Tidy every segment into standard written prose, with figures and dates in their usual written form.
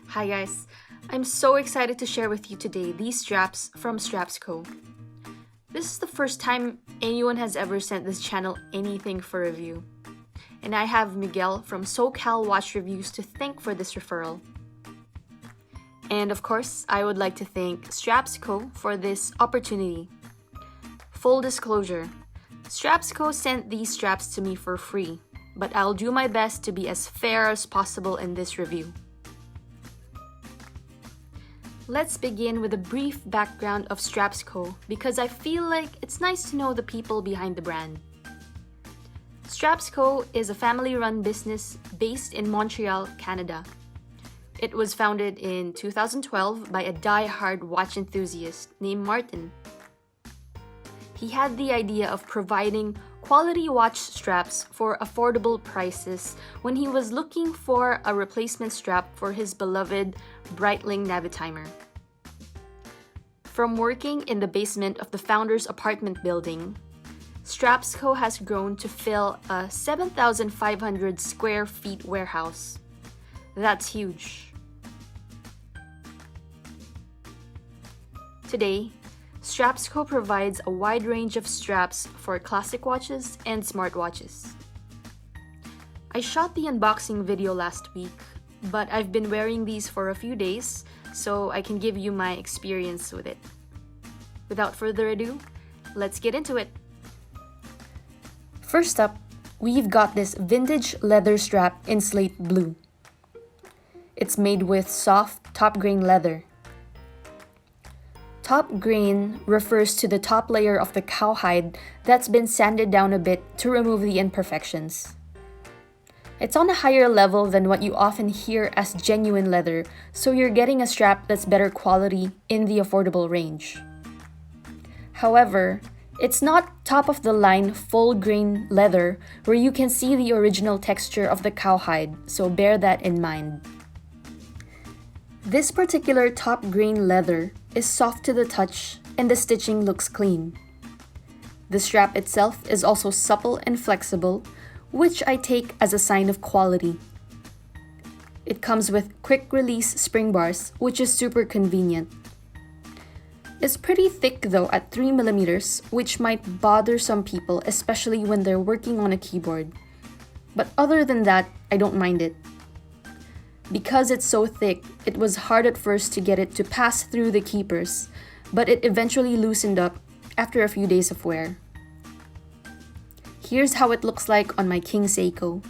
Hi guys, I'm so excited to share with you today these straps from StrapsCo. This is the first time anyone has ever sent this channel anything for review. And I have Miguel from SoCal Watch Reviews to thank for this referral. And of course, I would like to thank StrapsCo for this opportunity. Full disclosure, StrapsCo sent these straps to me for free, but I'll do my best to be as fair as possible in this review. Let's begin with a brief background of StrapsCo because I feel like it's nice to know the people behind the brand. StrapsCo is a family-run business based in Montreal, Canada. It was founded in 2012 by a die-hard watch enthusiast named Martin. He had the idea of providing quality watch straps for affordable prices when he was looking for a replacement strap for his beloved Breitling Navitimer. From working in the basement of the founder's apartment building, StrapsCo has grown to fill a 7,500 square feet warehouse. That's huge. Today, StrapsCo provides a wide range of straps for classic watches and smartwatches. I shot the unboxing video last week, but I've been wearing these for a few days, so I can give you my experience with it. Without further ado, let's get into it. First up, we've got this vintage leather strap in slate blue. It's made with soft top grain leather. Top grain refers to the top layer of the cowhide that's been sanded down a bit to remove the imperfections. It's on a higher level than what you often hear as genuine leather, so you're getting a strap that's better quality in the affordable range. However, it's not top-of-the-line full-grain leather where you can see the original texture of the cowhide, so bear that in mind. This particular top grain leather is soft to the touch and the stitching looks clean. The strap itself is also supple and flexible, which I take as a sign of quality. It comes with quick release spring bars, which is super convenient. It's pretty thick though at 3mm, which might bother some people, especially when they're working on a keyboard. But other than that, I don't mind it. Because it's so thick, it was hard at first to get it to pass through the keepers, but it eventually loosened up after a few days of wear. Here's how it looks like on my King Seiko.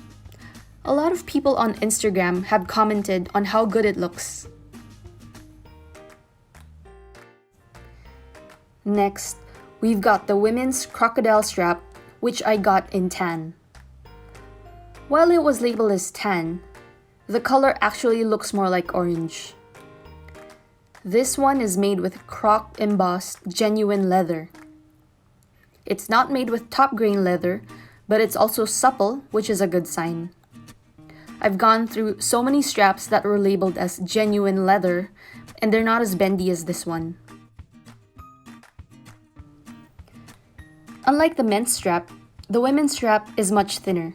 A lot of people on Instagram have commented on how good it looks. Next, we've got the women's Crocodile strap, which I got in tan. While it was labeled as tan, the color actually looks more like orange. This one is made with croc embossed genuine leather. It's not made with top grain leather, but it's also supple, which is a good sign. I've gone through so many straps that were labeled as genuine leather, and they're not as bendy as this one. Unlike the men's strap, the women's strap is much thinner.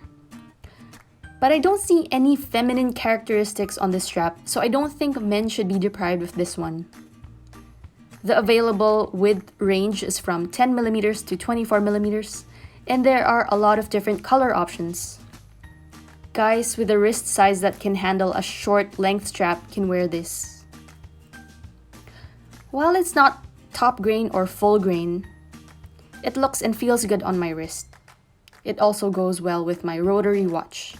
But I don't see any feminine characteristics on this strap, so I don't think men should be deprived of this one. The available width range is from 10mm to 24mm, and there are a lot of different color options. Guys with a wrist size that can handle a short length strap can wear this. While it's not top grain or full grain, it looks and feels good on my wrist. It also goes well with my rotary watch.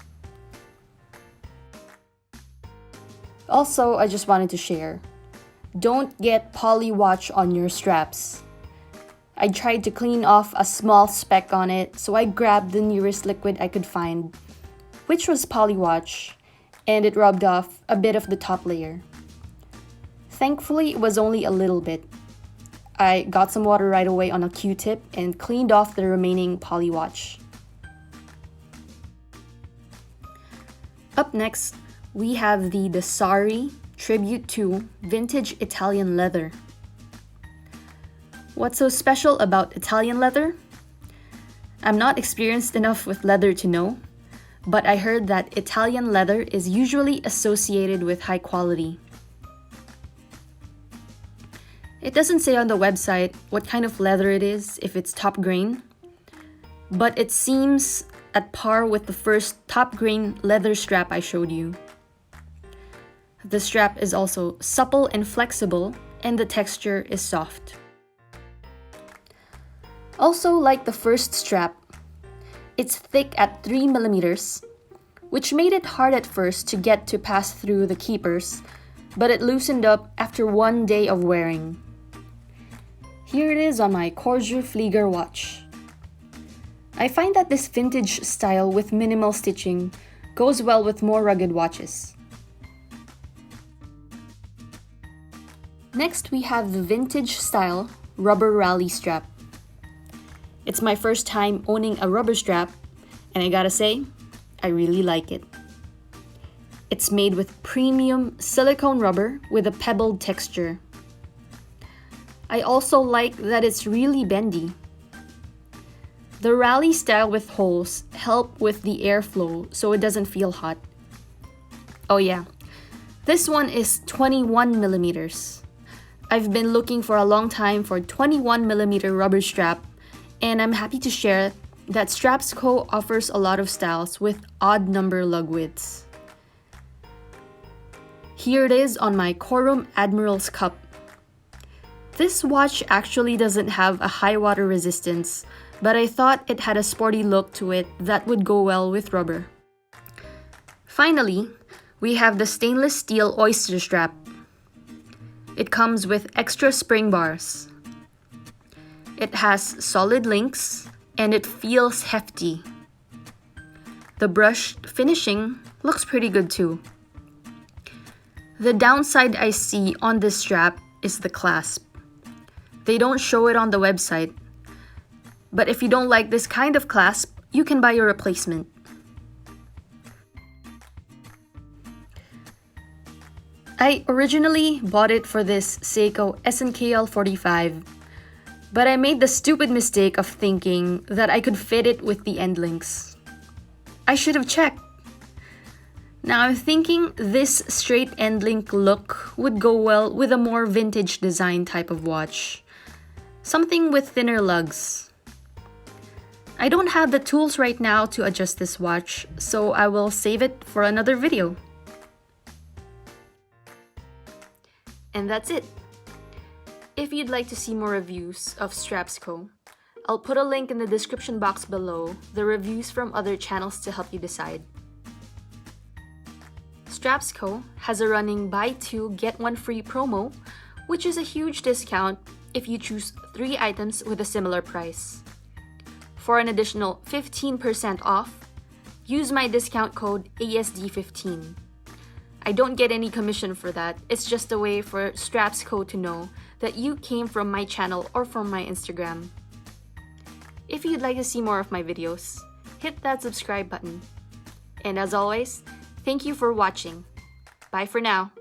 Also, I just wanted to share, don't get poly watch on your straps. I tried to clean off a small speck on it, so I grabbed the nearest liquid I could find, which was poly watch, and it rubbed off a bit of the top layer. Thankfully, it was only a little bit. I got some water right away on a Q-tip and cleaned off the remaining poly watch. Up next, we have the Dassari Tribute to Vintage Italian Leather. What's so special about Italian leather? I'm not experienced enough with leather to know, but I heard that Italian leather is usually associated with high quality. It doesn't say on the website what kind of leather it is, if it's top grain, but it seems at par with the first top grain leather strap I showed you. The strap is also supple and flexible, and the texture is soft. Also, like the first strap, it's thick at 3mm, which made it hard at first to get to pass through the keepers, but it loosened up after 1 day of wearing. Here it is on my Corju Flieger watch. I find that this vintage style with minimal stitching goes well with more rugged watches. Next, we have the vintage style rubber rally strap. It's my first time owning a rubber strap, and I gotta say, I really like it. It's made with premium silicone rubber with a pebbled texture. I also like that it's really bendy. The rally style with holes help with the airflow so it doesn't feel hot. Oh yeah, this one is 21mm. I've been looking for a long time for 21mm rubber strap, and I'm happy to share that StrapsCo offers a lot of styles with odd number lug widths. Here it is on my Corum Admiral's Cup. This watch actually doesn't have a high water resistance, but I thought it had a sporty look to it that would go well with rubber. Finally, we have the stainless steel Oyster strap. It comes with extra spring bars. It has solid links, and it feels hefty. The brushed finishing looks pretty good too. The downside I see on this strap is the clasp. They don't show it on the website, but if you don't like this kind of clasp, you can buy a replacement. I originally bought it for this Seiko SNKL 45, but I made the stupid mistake of thinking that I could fit it with the end links. I should have checked. Now I'm thinking this straight end link look would go well with a more vintage design type of watch. Something with thinner lugs. I don't have the tools right now to adjust this watch, so I will save it for another video. And that's it. If you'd like to see more reviews of StrapsCo, I'll put a link in the description box below, the reviews from other channels to help you decide. StrapsCo has a running buy 2 get 1 free promo, which is a huge discount if you choose 3 items with a similar price. For an additional 15% off, use my discount code ASD15. I don't get any commission for that, it's just a way for StrapsCo to know that you came from my channel or from my Instagram. If you'd like to see more of my videos, hit that subscribe button. And as always, thank you for watching. Bye for now.